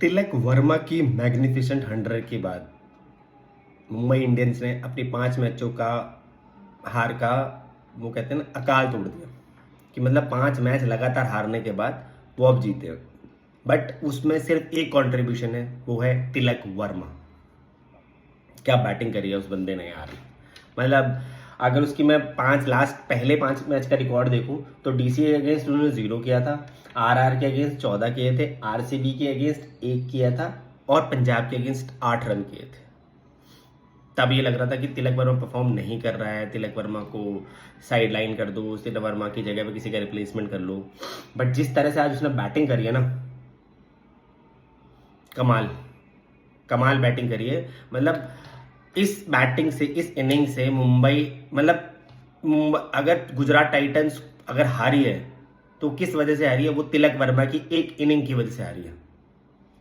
तिलक वर्मा की मैग्निफिसेंट 100 के बाद मुंबई इंडियंस ने अपनी 5 मैचों का हार का वो कहते हैं ना अकाल तोड़ दिया कि मतलब 5 मैच लगातार हारने के बाद वो अब जीते। बट उसमें सिर्फ एक कंट्रीब्यूशन है, वो है तिलक वर्मा। क्या बैटिंग करी है उस बंदे ने यार। मतलब अगर उसकी मैं पहले 5 मैच का रिकॉर्ड देखूं तो डीसी के अगेंस्ट उन्होंने 0 किया था, आरआर के अगेंस्ट 14 किए थे, आरसीबी के अगेंस्ट 1 किया था और पंजाब के अगेंस्ट 8 रन किए थे। तब ये लग रहा था कि तिलक वर्मा परफॉर्म नहीं कर रहा है, तिलक वर्मा को साइड लाइन कर दो, तिलक वर्मा की जगह पे किसी का रिप्लेसमेंट कर लो। बट जिस तरह से आज उसने बैटिंग करी है ना, कमाल कमाल बैटिंग करी है। मतलब इस बैटिंग से, इस इनिंग से मुंबई मतलब अगर गुजरात टाइटंस अगर हारी है तो किस वजह से हारी है? वो तिलक वर्मा की एक इनिंग की वजह से हारी है।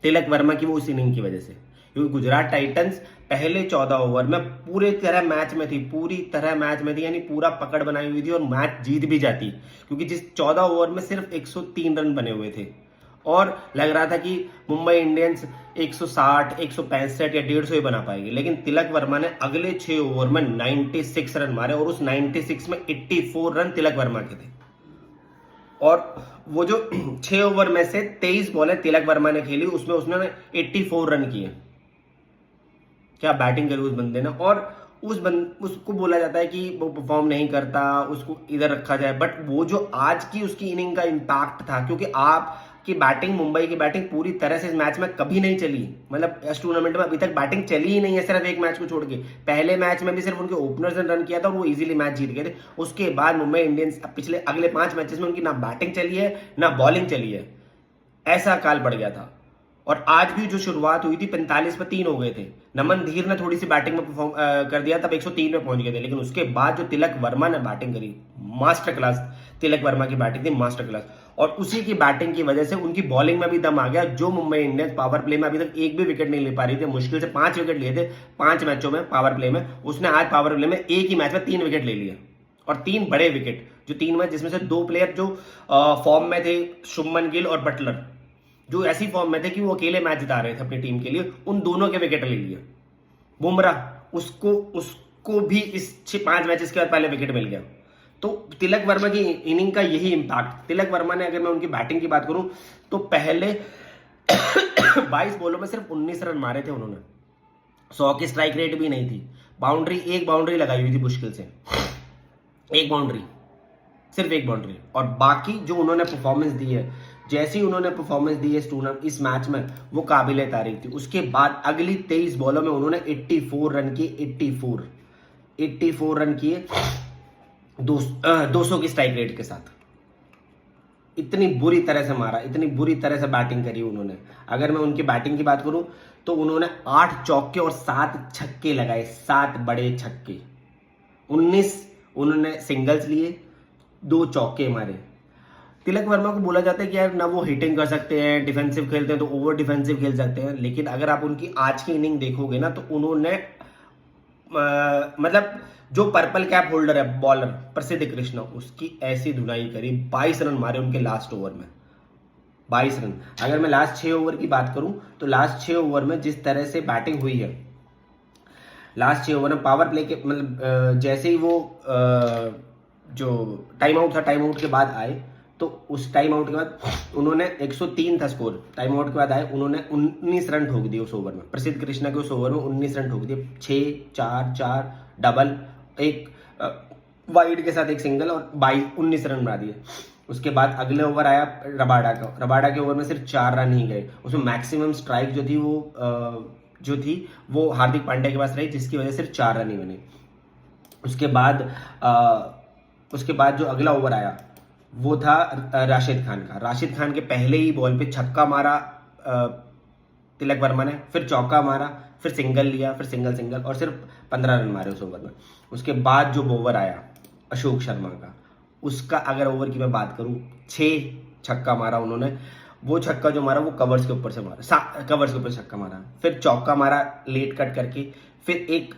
तिलक वर्मा की वो उस इनिंग की वजह से, क्योंकि गुजरात टाइटंस पहले 14 ओवर में पूरी तरह मैच में थी, पूरी तरह मैच में थी, यानी पूरा पकड़ बनाई हुई थी और मैच जीत भी जाती, क्योंकि जिस 14 ओवर में सिर्फ 103 रन बने हुए थे और लग रहा था कि मुंबई इंडियंस 160, 165 या 150 ही बना पाएगी। लेकिन तिलक वर्मा ने अगले 6 ओवर में 96 रन मारे और उस 96 में 84 रन तिलक वर्मा के थे। और वो जो 6 ओवर में से 23 बॉलें तिलक वर्मा ने खेली, उसमें उसने 84 रन किए। क्या बैटिंग करी उस बंदे ने। और उसको बोला जाता है कि वो परफॉर्म नहीं करता, उसको इधर रखा जाए, बट वो जो आज की उसकी इनिंग का इंपैक्ट था, क्योंकि आपकी बैटिंग, मुंबई की बैटिंग पूरी तरह से इस मैच में कभी नहीं चली। मतलब इस टूर्नामेंट में अभी तक बैटिंग चली ही नहीं है, सिर्फ एक मैच को छोड़ के। पहले मैच में भी सिर्फ उनके ओपनर्स ने रन किया था और वो इजीली मैच जीत गए थे। उसके बाद मुंबई इंडियंस पिछले अगले 5 मैचेस में उनकी ना बैटिंग चली है ना बॉलिंग चली है। ऐसा काल पड़ गया था। और आज भी जो शुरुआत हुई थी 45 पे 3 हो गए थे। नमन धीर ने थोड़ी सी बैटिंग में परफॉर्म कर दिया, तब 103 पे पहुंच गए थे। लेकिन उसके बाद जो तिलक वर्मा ने बैटिंग करी, मास्टर क्लास तिलक वर्मा की बैटिंग थी, मास्टर क्लास। और उसी की बैटिंग की वजह से उनकी बॉलिंग में भी दम आ गया। जो मुंबई इंडियंस पावर प्ले में अभी तक एक भी विकेट नहीं ले पा रही थी, मुश्किल से 5 विकेट लिए थे 5 मैचों में पावर प्ले में, उसने आज पावर प्ले में एक ही मैच में 3 विकेट ले लिए। और 3 बड़े विकेट, जो 3 मैच जिसमें से 2 प्लेयर जो फॉर्म में थे, शुभमन गिल और बटलर, जो ऐसी फॉर्म में थे कि वो अकेले मैच जिता रहे थे अपनी टीम के लिए, उन दोनों के विकेट ले लिए। बुमराह, उसको उसको भी इस 5 मैचेस के बाद पहले विकेट मिल गया। तो तिलक वर्मा की इनिंग का यही इंपैक्ट। तिलक वर्मा ने, अगर मैं उनकी बैटिंग की बात करूं तो पहले 22 बॉलों में सिर्फ 19 रन मारे थे उन्होंने। 100 की स्ट्राइक रेट भी नहीं थी। एक बाउंड्री लगाई हुई थी मुश्किल से, एक बाउंड्री, सिर्फ एक बाउंड्री। और बाकी जो उन्होंने परफॉर्मेंस दी है, जैसी उन्होंने परफॉर्मेंस दी है इस मैच में, वो काबिले तारीफ थी। उसके बाद अगली 23 बॉलों में उन्होंने 84 रन किए, 84 रन किए 200 की स्ट्राइक रेट के साथ। इतनी बुरी तरह से मारा, इतनी बुरी तरह से बैटिंग करी उन्होंने। अगर मैं उनकी बैटिंग की बात करूं तो उन्होंने 8 चौके और 7 छक्के लगाए, 7 बड़े छक्के। 19 उन्होंने सिंगल्स लिए, 2 चौके मारे। तिलक वर्मा को बोला जाता है कि यार ना वो हिटिंग कर सकते हैं, डिफेंसिव खेलते हैं तो ओवर डिफेंसिव खेल सकते हैं, लेकिन अगर आप उनकी आज की इनिंग देखोगे ना तो उन्होंने मतलब जो पर्पल कैप होल्डर है बॉलर प्रसिद्ध कृष्णा, उसकी ऐसी धुनाई करी। 22 रन मारे उनके लास्ट ओवर में, 22 रन। अगर मैं लास्ट 6 ओवर की बात करूं तो लास्ट 6 ओवर में जिस तरह से बैटिंग हुई है, लास्ट 6 ओवर में पावर प्ले के मतलब जैसे ही वो जो टाइम आउट था, टाइम आउट के बाद आए, तो उस टाइम आउट के बाद उन्होंने 103 था स्कोर, टाइम आउट के बाद आए, उन्होंने 19 रन ठोक दिए उस ओवर में। प्रसिद्ध कृष्णा के उस ओवर में 19 रन ठोक दिए। 6, 4, 4 डबल, एक वाइड के साथ एक सिंगल और 19 रन बना दिए। उसके बाद अगले ओवर आया रबाडा के ओवर में सिर्फ 4 रन ही गए। उसमें मैक्सिमम स्ट्राइक जो थी वो हार्दिक पांड्या के पास रही, जिसकी वजह से सिर्फ 4 रन ही बने। उसके बाद जो अगला ओवर आया वो था राशिद खान का। राशिद खान के पहले ही बॉल पे छक्का मारा तिलक वर्मा ने, फिर चौका मारा, फिर सिंगल लिया, फिर सिंगल और सिर्फ 15 रन मारे उस ओवर में। उसके बाद जो ओवर आया अशोक शर्मा का, उसका अगर ओवर की मैं बात करूं, 6 छक्का मारा उन्होंने। वो छक्का जो मारा वो कवर्स के ऊपर से मारा, कवर्स के ऊपर छक्का मारा, फिर चौका मारा लेट कट करके, फिर एक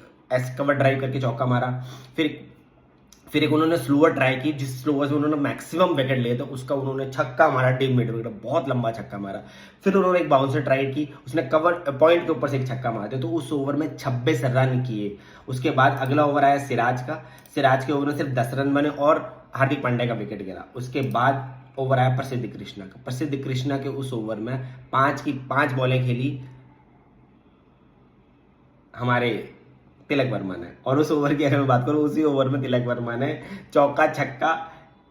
कवर ड्राइव करके चौका मारा, फिर फिर एक उन्होंने स्लोअर ट्राई की, जिस स्लोअर से उन्होंने मैक्सिमम विकेट लिए थे, उसका उन्होंने छक्का मारा, टीम मिड विकेट, बहुत लंबा छक्का मारा। फिर उन्होंने एक बाउंसर ट्राई की, उसने कवर पॉइंट के ऊपर से एक छक्का मारा, तो उस ओवर में 26 रन किए। उसके बाद अगला ओवर आया सिराज का, सिराज के ओवर में सिर्फ 10 रन बने और हार्दिक पांड्या का विकेट गिरा। उसके बाद ओवर आया प्रसिद्ध कृष्णा का, प्रसिद्ध कृष्णा के उस ओवर में 5 की 5 बॉलें खेली हमारे तिलक वर्मा ने, और उस ओवर की अगर मैं बात करूं, उसी ओवर में तिलक वर्मा ने चौका छक्का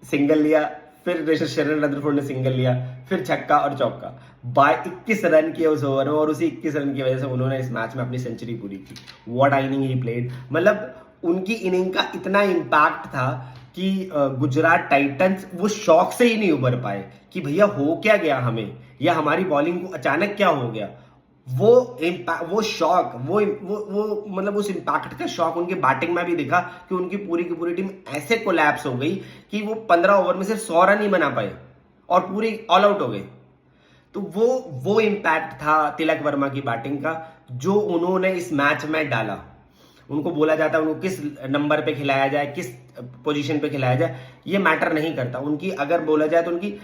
सिंगल लिया, फिर शरण रदरफोर्ड ने सिंगल लिया, फिर छक्का और चौका, 21 रन किए उस ओवर में, और उसी 21 रन की वजह से उन्होंने इस मैच में अपनी सेंचुरी पूरी की। व्हाट इनिंग ही प्लेड, मतलब उनकी इनिंग का इतना इम्पैक्ट था कि गुजरात टाइटंस वो शॉक से ही नहीं उभर पाए कि भैया हो क्या गया हमें, या हमारी बॉलिंग को अचानक क्या हो गया। वो शॉक, वो मतलब उस इम्पैक्ट का शॉक उनकी बैटिंग में भी दिखा कि उनकी की पूरी टीम ऐसे कोलैप्स हो गई कि वो 15 ओवर में सिर्फ 100 रन ही बना पाए और पूरी ऑल आउट हो गए। तो वो इम्पैक्ट था तिलक वर्मा की बैटिंग का, जो उन्होंने इस मैच में डाला। उनको बोला जाता है उनको किस नंबर पे खिलाया जाए, किस पोजीशन पे खिलाया जाए, ये मैटर नहीं करता। उनकी अगर बोला जाए तो उनकी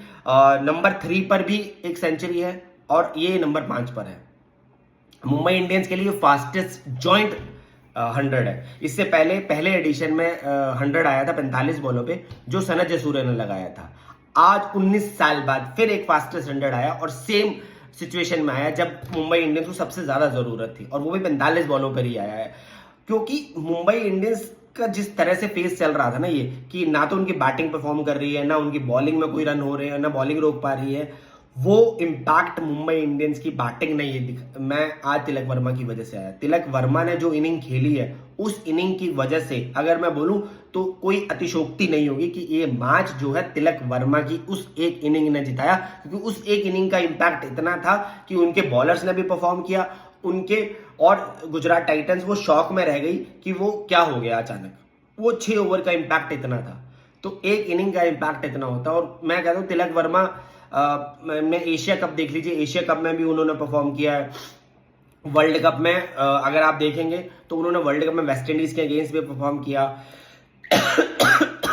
नंबर 3 पर भी एक सेंचुरी है और ये नंबर 5 पर है। मुंबई इंडियंस के लिए फास्टेस्ट जॉइंट 100 है। इससे पहले एडिशन में 100 आया था 45 बॉलों पे, जो सनत जसूरे ने लगाया था। आज 19 साल बाद फिर एक फास्टेस्ट 100 आया और सेम सिचुएशन में आया जब मुंबई इंडियंस को सबसे ज्यादा जरूरत थी, और वो भी 45 बॉलों पर ही आया है। क्योंकि मुंबई इंडियंस का जिस तरह से फेस चल रहा था ना, ये कि ना तो उनकी बैटिंग परफॉर्म कर रही है, ना उनकी बॉलिंग में कोई रन हो रहे हैं, ना बॉलिंग रोक पा रही है, वो इम्पैक्ट मुंबई इंडियंस की बैटिंग ने ये मैं आज तिलक वर्मा की वजह से आया। तिलक वर्मा ने जो इनिंग खेली है, उस इनिंग की वजह से अगर मैं बोलूं तो कोई अतिशोक्ति नहीं होगी कि ये मैच जो है तिलक वर्मा की उस एक इनिंग ने जिताया। क्योंकि उस एक इनिंग का इम्पैक्ट इतना था कि उनके बॉलर्स ने भी परफॉर्म किया, उनके और गुजरात टाइटंस वो शॉक में रह गई कि वो क्या हो गया अचानक। वो 6 ओवर का इम्पैक्ट इतना था, तो एक इनिंग का इम्पैक्ट इतना होता। और मैं कहता हूं तिलक वर्मा में एशिया कप देख लीजिए, एशिया कप में भी उन्होंने परफॉर्म किया है। वर्ल्ड कप में अगर आप देखेंगे तो उन्होंने वर्ल्ड कप में वेस्ट इंडीज के अगेंस्ट भी परफॉर्म किया।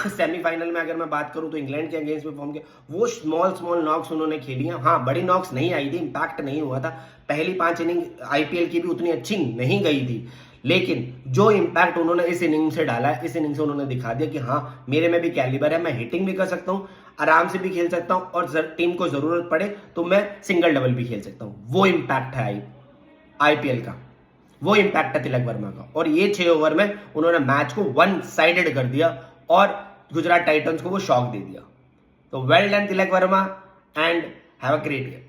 सेमीफाइनल में अगर मैं बात करूं तो इंग्लैंड के अगेंस्ट में परफॉर्म किया। वो स्मॉल नॉक्स उन्होंने खेली हैं। हाँ, बड़ी नॉक्स नहीं आई थी, इंपैक्ट नहीं हुआ था। पहली 5 इनिंग आईपीएल की भी उतनी अच्छी नहीं गई थी, लेकिन जो इंपैक्ट उन्होंने इस इनिंग से डाला है, इस इनिंग से उन्होंने दिखा दिया कि हाँ, मेरे में भी कैलिबर है, मैं हिटिंग भी कर सकता हूं, आराम से भी खेल सकता हूं, और टीम को जरूरत पड़े तो मैं सिंगल डबल भी खेल सकता हूं। वो इंपैक्ट है आईपीएल का, वो इंपैक्ट है तिलक वर्मा का। और ये 6 ओवर में उन्होंने मैच को 1 साइडेड कर दिया और गुजरात टाइटंस को वो शॉक दे दिया। तो well done Tilak Varma and have a great day.